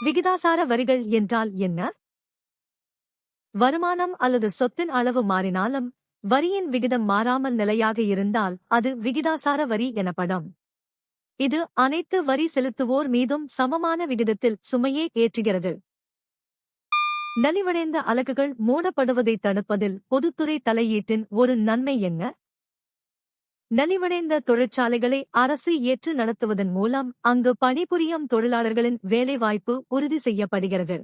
விகிதாசார வரிகள் என்றால் என்ன? வருமானம் அல்லது சொத்தின் அளவு மாறினாலும் வரியின் விகிதம் மாறாமல் நிலையாக இருந்தால் அது விகிதாசார வரி எனப்படும். இது அனைத்து வரி செலுத்துவோர் மீதும் சமமான விகிதத்தில் சுமையே ஏற்றுகிறது. நலிவடைந்த அலகுகள் மூடப்படுவதை தடுப்பதில் பொதுத்துறை தலையீட்டின் ஒரு நன்மை என்ன? நலிவடைந்த தொழிற்சாலைகளை அரசு ஏற்று நடத்துவதன் மூலம் அங்கு பணிபுரியும் தொழிலாளர்களின் வேலைவாய்ப்பு உறுதி செய்யப்படுகிறது.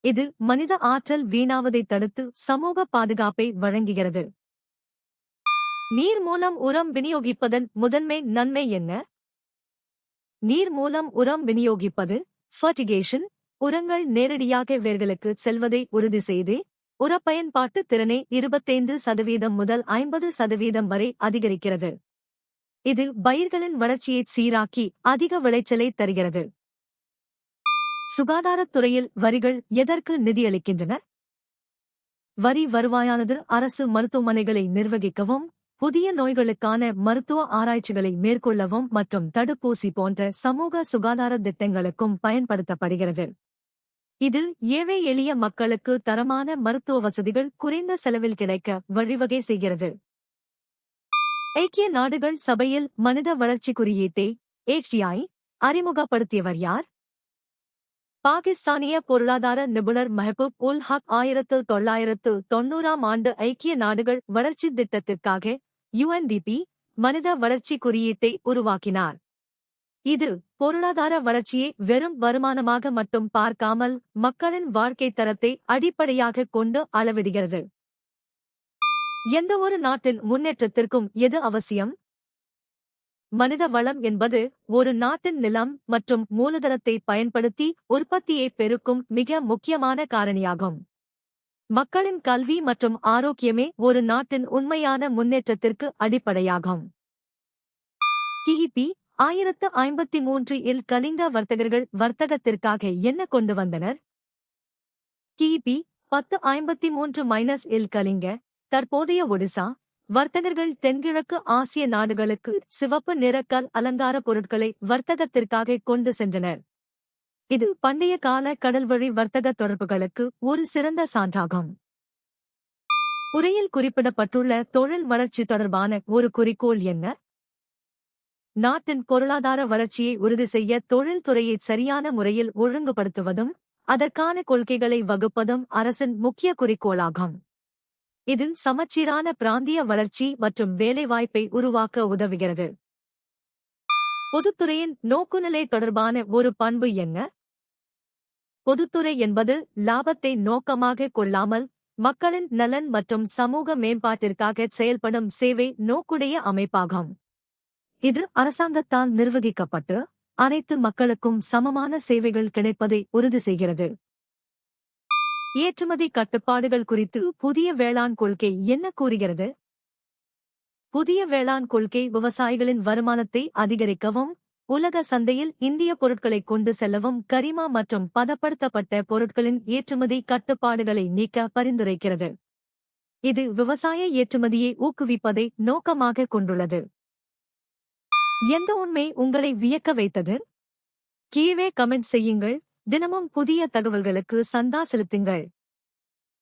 இது மனித ஆற்றல் வீணாவதை தடுத்து சமூக பாதுகாப்பை வழங்குகிறது. நீர் மூலம் உரம் விநியோகிப்பதன் முதன்மை நன்மை என்ன? நீர் மூலம் உரம் விநியோகிப்பது ஃபர்டிகேஷன் உரங்கள் நேரடியாக வேர்களுக்கு செல்வதை உறுதி செய்து உரப்பயன்பாட்டு திறனை 25% முதல் 50% வரை அதிகரிக்கிறது. இது பயிர்களின் வளர்ச்சியைச் சீராக்கி அதிக விளைச்சலை தருகிறது. சுகாதாரத்துறையில் வரிகள் எதற்கு நிதியளிக்கின்றன? வரி வருவாயானது அரசு மருத்துவமனைகளை நிர்வகிக்கவும், புதிய நோய்களுக்கான மருத்துவ ஆராய்ச்சிகளை மேற்கொள்ளவும் மற்றும் தடுப்பூசி போன்ற சமூக சுகாதார திட்டங்களுக்கும் பயன்படுத்தப்படுகிறது. இது ஏழை எளிய மக்களுக்கு தரமான மருத்துவ வசதிகள் குறைந்த செலவில் கிடைக்க வழிவகை செய்கிறது. ஐக்கிய நாடுகள் சபையில் மனித வளர்ச்சி குறியீட்டை HDI அறிமுகப்படுத்தியவர் யார்? பாகிஸ்தானிய பொருளாதார நிபுணர் மெஹபூப் உல் ஹக் 1990ஆம் ஆண்டு ஐக்கிய நாடுகள் வளர்ச்சி திட்டத்திற்காக UNDP மனித வளர்ச்சி குறியீட்டை உருவாக்கினார். இது பொருளாதார வளர்ச்சியை வெறும் வருமானமாக மட்டும் பார்க்காமல் மக்களின் வாழ்க்கைத் தரத்தை அடிப்படையாகக் கொண்டு அளவிடுகிறது. எந்தவொரு நாட்டின் முன்னேற்றத்திற்கும் எது அவசியம்? மனித வளம் என்பது ஒரு நாட்டின் நிலம் மற்றும் மூலதனத்தை பயன்படுத்தி உற்பத்தியை பெருக்கும் மிக முக்கியமான காரணியாகும். மக்களின் கல்வி மற்றும் ஆரோக்கியமே ஒரு நாட்டின் உண்மையான முன்னேற்றத்திற்கு அடிப்படையாகும். கிபி 1053இல் கலிங்க வர்த்தகர்கள் வர்த்தகத்திற்காக என்ன கொண்டு வந்தனர்? கிபி 1053-இல் கலிங்க, தற்போதைய ஒடிசா வர்த்தகர்கள் தென்கிழக்கு ஆசிய நாடுகளுக்கு சிவப்பு நிற கல் அலங்கார பொருட்களை வர்த்தகத்திற்காக கொண்டு சென்றனர். இது பண்டைய கால கடல்வழி வர்த்தக தொடர்புகளுக்கு ஒரு சிறந்த சான்றாகும். உரையில் குறிப்பிடப்பட்டுள்ள தொழில் வளர்ச்சி தொடர்பான ஒரு குறிக்கோள் என்ன? நாட்டின் பொருளாதார வளர்ச்சியை உறுதி செய்ய தொழில்துறையை சரியான முறையில் ஒழுங்குபடுத்துவதும் அதற்கான கொள்கைகளை வகுப்பதும் அரசின் முக்கிய குறிக்கோளாகும். இது சமச்சீரான பிராந்திய வளர்ச்சி மற்றும் வேலைவாய்ப்பை உருவாக்க உதவுகிறது. பொதுத்துறையின் நோக்குநிலை தொடர்பான ஒரு பண்பு என்ன? பொதுத்துறை என்பது லாபத்தை நோக்கமாக கொள்ளாமல் மக்களின் நலன் மற்றும் சமூக மேம்பாட்டிற்காக செயல்படும் சேவை நோக்குடைய அமைப்பாகும். இது அரசாங்கத்தால் நிர்வகிக்கப்பட்டு அனைத்து மக்களுக்கும் சமமான சேவைகள் கிடைப்பதை உறுதி செய்கிறது. ஏற்றுமதி கட்டுப்பாடுகள் குறித்து புதிய வேளாண் கொள்கை என்ன கூறுகிறது? புதிய வேளாண் கொள்கை விவசாயிகளின் வருமானத்தை அதிகரிக்கவும், உலக சந்தையில் இந்திய பொருட்களை கொண்டு செல்லவும் கரிமா மற்றும் பதப்படுத்தப்பட்ட பொருட்களின் ஏற்றுமதி கட்டுப்பாடுகளை நீக்க பரிந்துரைக்கிறது. இது விவசாய ஏற்றுமதியை ஊக்குவிப்பதை நோக்கமாக கொண்டுள்ளது. எந்த உண்மை உங்களை வியக்க வைத்தது? கீழே கமெண்ட் செய்யுங்கள். தினமும் புதிய தகவல்களுக்கு சந்தா செலுத்துங்கள்.